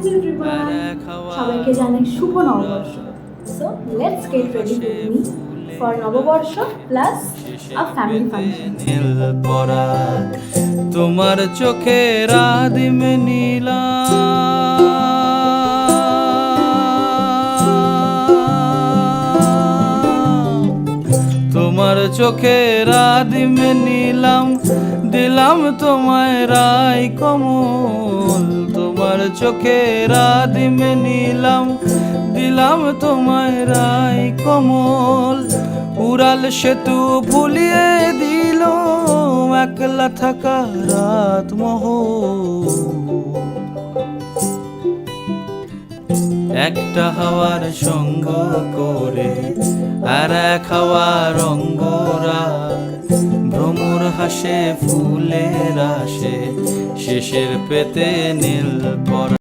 morning everyone. সবাইকে জানাই শুভ নববর্ষ। So let's get ready with me for নববর্ষ plus a family function. তোমার চোখের আদিম নীলা তোমার চোখের আদিম নীলাম দিলাম তোমায় রায় কমল তোমার চোখের আদিম নীলাম দিলাম তোমায় রায় কমল উড়াল সেতু ভুলিয়ে দিল একলা থাকা রাত মহল একটা হাওয়ার সঙ্গ করে আর এক হাওয়ার অঙ্গরা ভ্রমর হাসে ফুলের আসে শেষের পেতে নীল পরা।